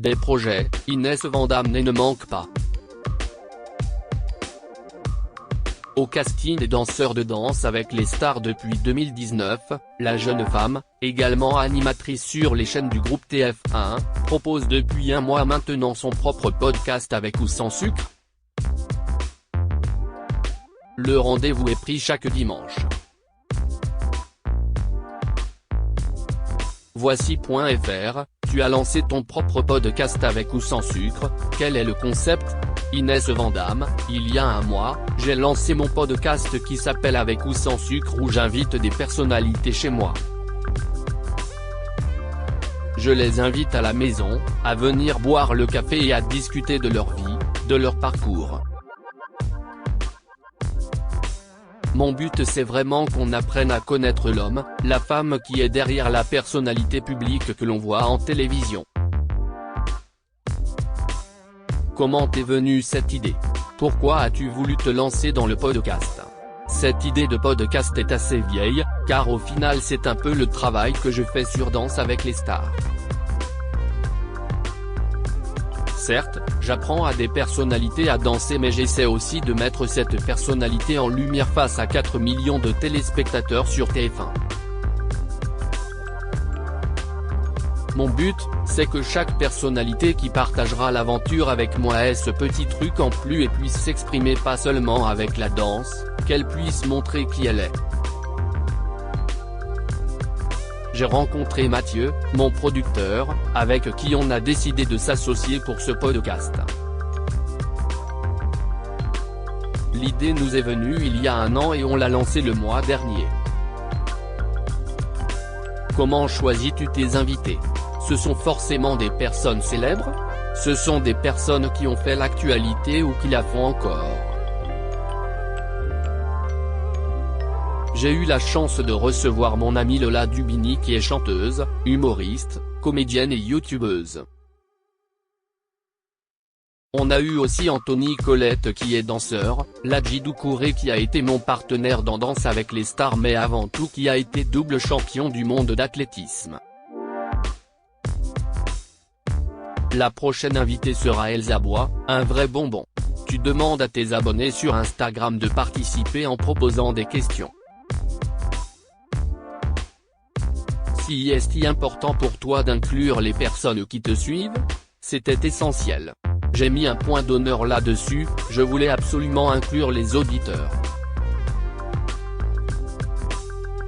Des projets, Inès Vandamme ne manque pas. Au casting des danseurs de Danse avec les stars depuis 2019, la jeune femme, également animatrice sur les chaînes du groupe TF1, propose depuis un mois maintenant son propre podcast avec ou sans sucre. Le rendez-vous est pris chaque dimanche. Voici.fr, tu as lancé ton propre podcast avec ou sans sucre, quel est le concept ? Inès Vandamme, il y a un mois, j'ai lancé mon podcast qui s'appelle Avec ou sans sucre où j'invite des personnalités chez moi. Je les invite à la maison, à venir boire le café et à discuter de leur vie, de leur parcours. Mon but c'est vraiment qu'on apprenne à connaître l'homme, la femme qui est derrière la personnalité publique que l'on voit en télévision. Comment t'est venue cette idée ? Pourquoi as-tu voulu te lancer dans le podcast ? Cette idée de podcast est assez vieille, car au final c'est un peu le travail que je fais sur Danse avec les stars. Certes, j'apprends à des personnalités à danser mais j'essaie aussi de mettre cette personnalité en lumière face à 4 millions de téléspectateurs sur TF1. Mon but, c'est que chaque personnalité qui partagera l'aventure avec moi ait ce petit truc en plus et puisse s'exprimer pas seulement avec la danse, qu'elle puisse montrer qui elle est. J'ai rencontré Mathieu, mon producteur, avec qui on a décidé de s'associer pour ce podcast. L'idée nous est venue il y a un an et on l'a lancé le mois dernier. Comment choisis-tu tes invités ? Ce sont forcément des personnes célèbres ? Ce sont des personnes qui ont fait l'actualité ou qui la font encore. J'ai eu la chance de recevoir mon amie Lola Dubini qui est chanteuse, humoriste, comédienne et youtubeuse. On a eu aussi Anthony Colette qui est danseur, Ladji Doucouré qui a été mon partenaire dans Danse avec les stars mais avant tout qui a été double champion du monde d'athlétisme. La prochaine invitée sera Elsa Bois, un vrai bonbon. Tu demandes à tes abonnés sur Instagram de participer en proposant des questions. Si est-il important pour toi d'inclure les personnes qui te suivent ? C'était essentiel. J'ai mis un point d'honneur là-dessus, je voulais absolument inclure les auditeurs.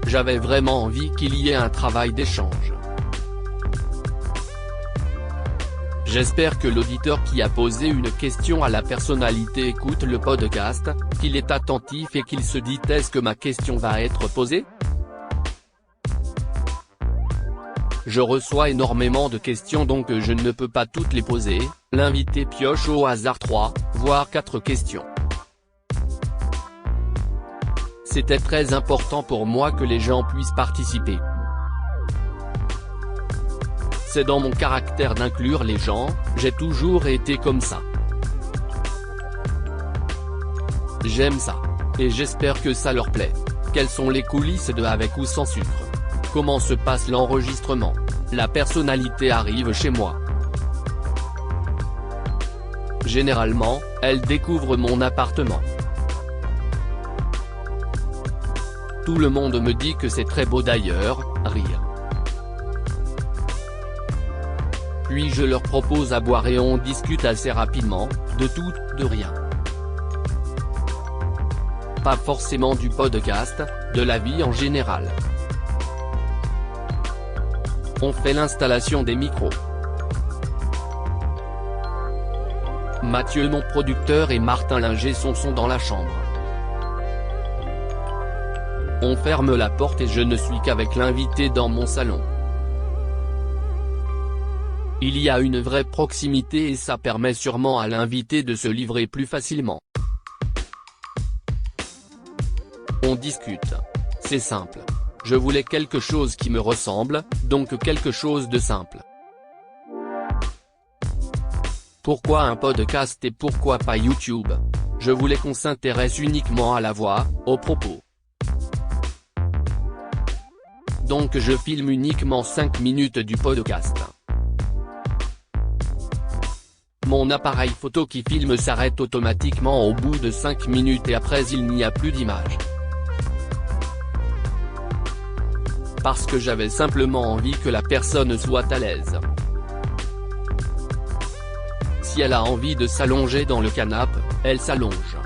J'avais vraiment envie qu'il y ait un travail d'échange. J'espère que l'auditeur qui a posé une question à la personnalité écoute le podcast, qu'il est attentif et qu'il se dit « Est-ce que ma question va être posée ?» Je reçois énormément de questions donc je ne peux pas toutes les poser, l'invité pioche au hasard 3, voire 4 questions. C'était très important pour moi que les gens puissent participer. C'est dans mon caractère d'inclure les gens, j'ai toujours été comme ça. J'aime ça. Et j'espère que ça leur plaît. Quelles sont les coulisses de Avec ou sans sucre ? Comment se passe l'enregistrement ? La personnalité arrive chez moi. Généralement, elle découvre mon appartement. Tout le monde me dit que c'est très beau d'ailleurs, rire. Puis je leur propose à boire et on discute assez rapidement, de tout, de rien. Pas forcément du podcast, de la vie en général. On fait l'installation des micros. Mathieu mon producteur et Martin l'ingé son sont dans la chambre. On ferme la porte et je ne suis qu'avec l'invité dans mon salon. Il y a une vraie proximité et ça permet sûrement à l'invité de se livrer plus facilement. On discute. C'est simple. Je voulais quelque chose qui me ressemble, donc quelque chose de simple. Pourquoi un podcast et pourquoi pas YouTube ? Je voulais qu'on s'intéresse uniquement à la voix, aux propos. Donc je filme uniquement 5 minutes du podcast. Mon appareil photo qui filme s'arrête automatiquement au bout de 5 minutes et après il n'y a plus d'image. Parce que j'avais simplement envie que la personne soit à l'aise. Si elle a envie de s'allonger dans le canapé, elle s'allonge.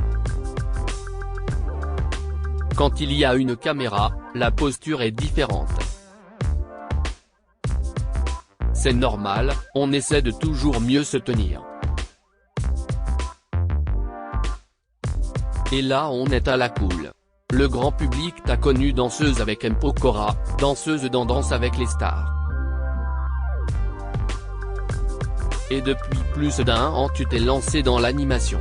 Quand il y a une caméra, la posture est différente. C'est normal, on essaie de toujours mieux se tenir. Et là on est à la cool. Le grand public t'a connu danseuse avec M. Pokora, danseuse dans Danse avec les stars. Et depuis plus d'un an tu t'es lancé dans l'animation.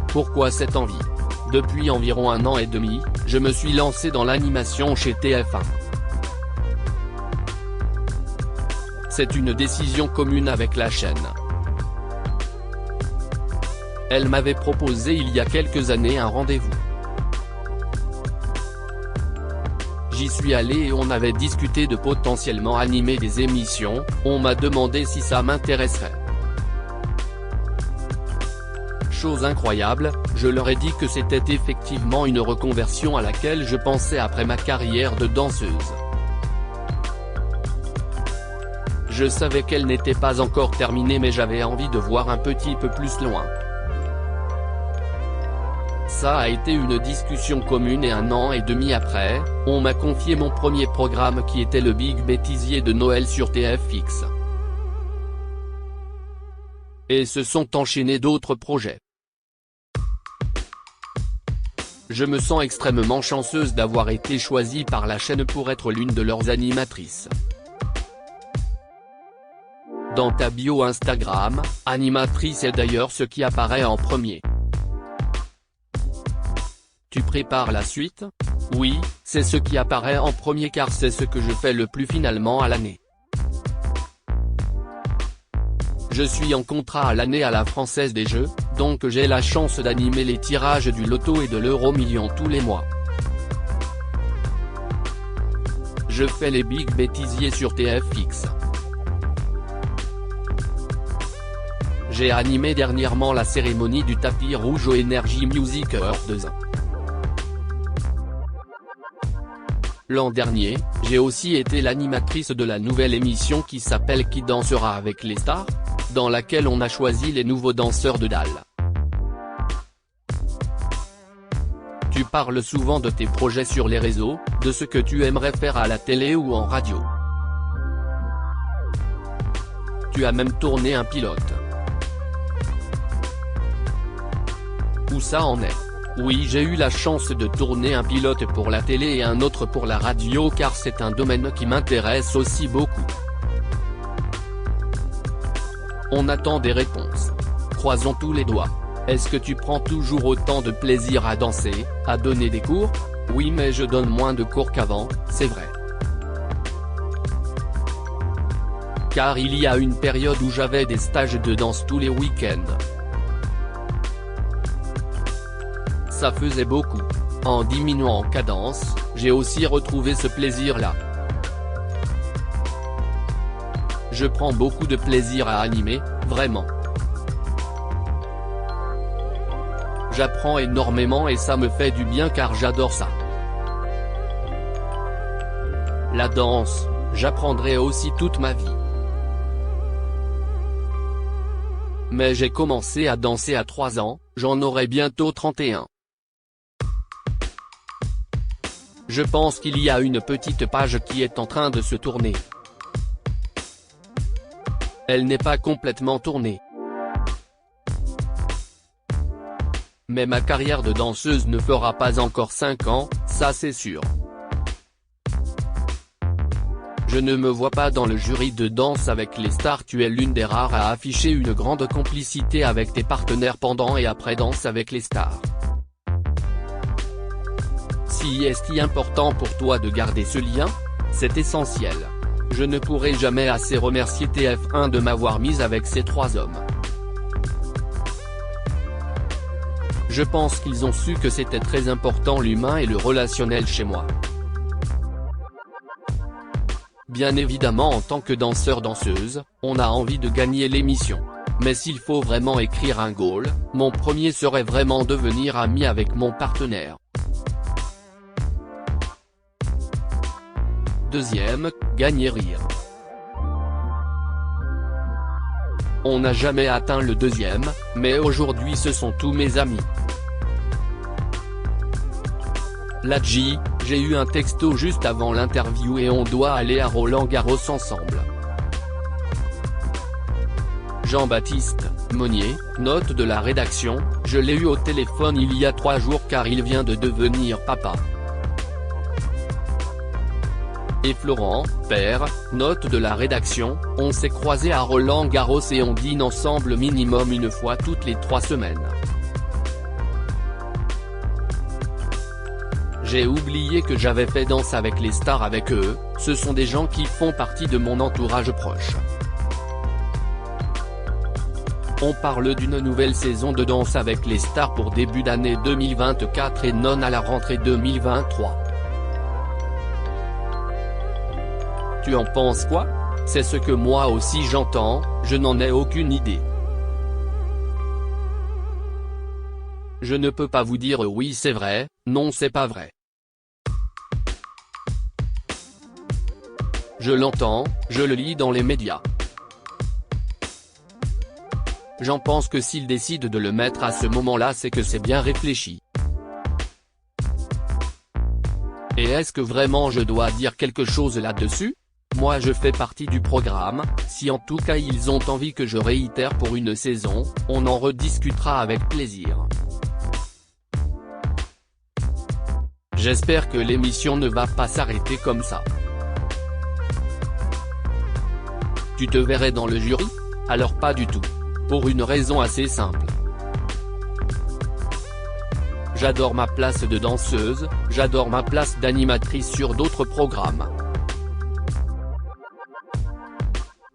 Pourquoi cette envie? Depuis environ 1 an et demi, je me suis lancé dans l'animation chez TF1. C'est une décision commune avec la chaîne. Elle m'avait proposé il y a quelques années un rendez-vous. J'y suis allé et on avait discuté de potentiellement animer des émissions, on m'a demandé si ça m'intéresserait. Chose incroyable, je leur ai dit que c'était effectivement une reconversion à laquelle je pensais après ma carrière de danseuse. Je savais qu'elle n'était pas encore terminée mais j'avais envie de voir un petit peu plus loin. Ça a été une discussion commune et 1 an et demi après, on m'a confié mon premier programme qui était le Big Bêtisier de Noël sur TFX. Et se sont enchaînés d'autres projets. Je me sens extrêmement chanceuse d'avoir été choisie par la chaîne pour être l'une de leurs animatrices. Dans ta bio Instagram, animatrice est d'ailleurs ce qui apparaît en premier. Tu prépares la suite? Oui, c'est ce qui apparaît en premier car c'est ce que je fais le plus finalement à l'année. Je suis en contrat à l'année à la Française des Jeux, donc j'ai la chance d'animer les tirages du loto et de l'euro-million tous les mois. Je fais les Big Bêtisiers sur TFX. J'ai animé dernièrement la cérémonie du tapis rouge au Energy Music Awards. L'an dernier, j'ai aussi été l'animatrice de la nouvelle émission qui s'appelle Qui dansera avec les stars, dans laquelle on a choisi les nouveaux danseurs de Dalle. Tu parles souvent de tes projets sur les réseaux, de ce que tu aimerais faire à la télé ou en radio. Tu as même tourné un pilote. Où ça en est? Oui, j'ai eu la chance de tourner un pilote pour la télé et un autre pour la radio car c'est un domaine qui m'intéresse aussi beaucoup. On attend des réponses. Croisons tous les doigts. Est-ce que tu prends toujours autant de plaisir à danser, à donner des cours? Oui mais je donne moins de cours qu'avant, c'est vrai. Car il y a une période où j'avais des stages de danse tous les week-ends. Ça faisait beaucoup. En diminuant en cadence, j'ai aussi retrouvé ce plaisir-là. Je prends beaucoup de plaisir à animer, vraiment. J'apprends énormément et ça me fait du bien car j'adore ça. La danse, j'apprendrai aussi toute ma vie. Mais j'ai commencé à danser à 3 ans, j'en aurai bientôt 31. Je pense qu'il y a une petite page qui est en train de se tourner. Elle n'est pas complètement tournée. Mais ma carrière de danseuse ne fera pas encore 5 ans, ça c'est sûr. Je ne me vois pas dans le jury de Danse avec les stars. Tu es l'une des rares à afficher une grande complicité avec tes partenaires pendant et après Danse avec les stars. Si est-ce important pour toi de garder ce lien? C'est essentiel. Je ne pourrai jamais assez remercier TF1 de m'avoir mise avec ces 3 hommes. Je pense qu'ils ont su que c'était très important l'humain et le relationnel chez moi. Bien évidemment en tant que danseur-danseuse, on a envie de gagner l'émission. Mais s'il faut vraiment écrire un goal, mon premier serait vraiment devenir ami avec mon partenaire. Deuxième, gagner rire. On n'a jamais atteint le deuxième, mais aujourd'hui ce sont tous mes amis. Ladji, j'ai eu un texto juste avant l'interview et on doit aller à Roland-Garros ensemble. Jean-Baptiste Monnier, note de la rédaction, je l'ai eu au téléphone il y a 3 jours car il vient de devenir papa. Et Florent, père, note de la rédaction, on s'est croisés à Roland-Garros et on dîne ensemble minimum une fois toutes les 3 semaines. J'ai oublié que j'avais fait Danse avec les stars avec eux, ce sont des gens qui font partie de mon entourage proche. On parle d'une nouvelle saison de Danse avec les stars pour début d'année 2024 et non à la rentrée 2023. Tu en penses quoi? C'est ce que moi aussi j'entends, je n'en ai aucune idée. Je ne peux pas vous dire oui c'est vrai, non c'est pas vrai. Je l'entends, je le lis dans les médias. J'en pense que s'il décide de le mettre à ce moment-là c'est que c'est bien réfléchi. Et est-ce que vraiment je dois dire quelque chose là-dessus? Moi je fais partie du programme, si en tout cas ils ont envie que je réitère pour une saison, on en rediscutera avec plaisir. J'espère que l'émission ne va pas s'arrêter comme ça. Tu te verrais dans le jury? Alors pas du tout. Pour une raison assez simple. J'adore ma place de danseuse, j'adore ma place d'animatrice sur d'autres programmes.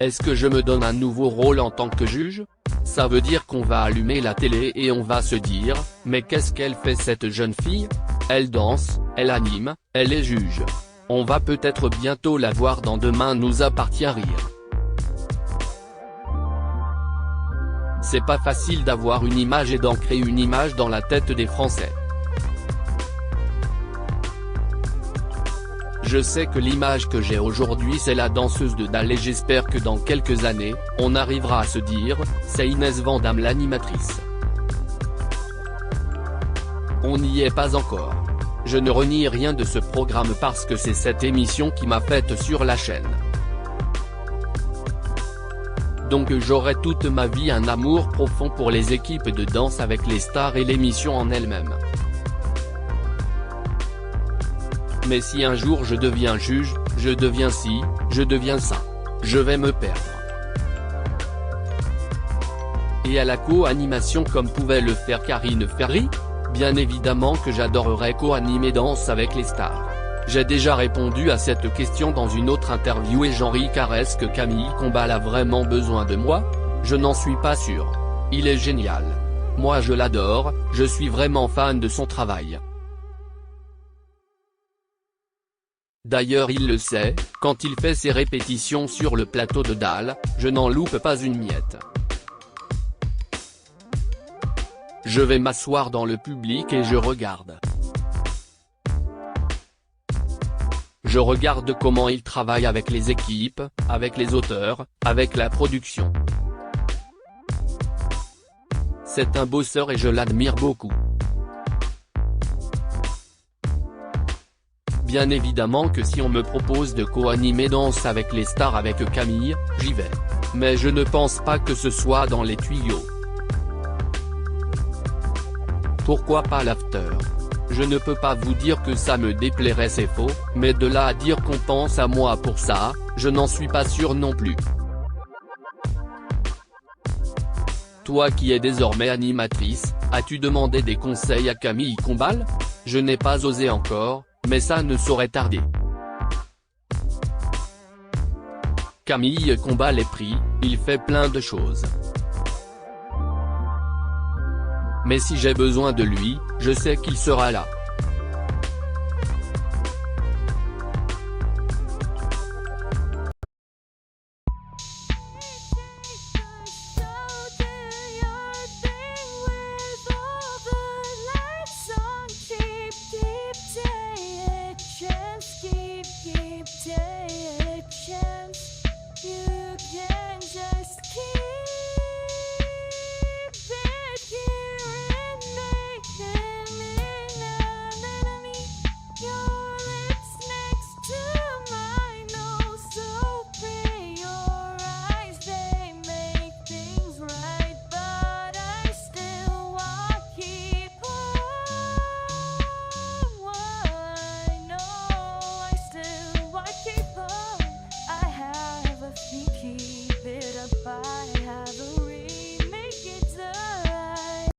Est-ce que je me donne un nouveau rôle en tant que juge? Ça veut dire qu'on va allumer la télé et on va se dire, mais qu'est-ce qu'elle fait cette jeune fille? Elle danse, elle anime, elle est juge. On va peut-être bientôt la voir dans Demain nous appartient rire. C'est pas facile d'avoir une image et d'ancrer une image dans la tête des Français. Je sais que l'image que j'ai aujourd'hui c'est la danseuse de Dal et j'espère que dans quelques années, on arrivera à se dire, c'est Inès Vandamme l'animatrice. On n'y est pas encore. Je ne renie rien de ce programme parce que c'est cette émission qui m'a faite sur la chaîne. Donc j'aurai toute ma vie un amour profond pour les équipes de Danse avec les stars et l'émission en elle-même. Mais si un jour je deviens juge, je deviens ci, je deviens ça, je vais me perdre. Et à la co-animation comme pouvait le faire Karine Ferry? Bien évidemment que j'adorerais co-animer Danse avec les stars. J'ai déjà répondu à cette question dans une autre interview et Jean-Ri Caresse que Camille Combal a vraiment besoin de moi? Je n'en suis pas sûr. Il est génial. Moi je l'adore, je suis vraiment fan de son travail. D'ailleurs il le sait, quand il fait ses répétitions sur le plateau de Dal, je n'en loupe pas une miette. Je vais m'asseoir dans le public et je regarde. Je regarde comment il travaille avec les équipes, avec les auteurs, avec la production. C'est un bosseur et je l'admire beaucoup. Bien évidemment que si on me propose de co-animer Danse avec les stars avec Camille, j'y vais. Mais je ne pense pas que ce soit dans les tuyaux. Pourquoi pas l'after? Je ne peux pas vous dire que ça me déplairait c'est faux, mais de là à dire qu'on pense à moi pour ça, je n'en suis pas sûr non plus. Toi qui es désormais animatrice, as-tu demandé des conseils à Camille Combal? Je n'ai pas osé encore, mais ça ne saurait tarder. Camille Combal est pris, il fait plein de choses. Mais si j'ai besoin de lui, je sais qu'il sera là.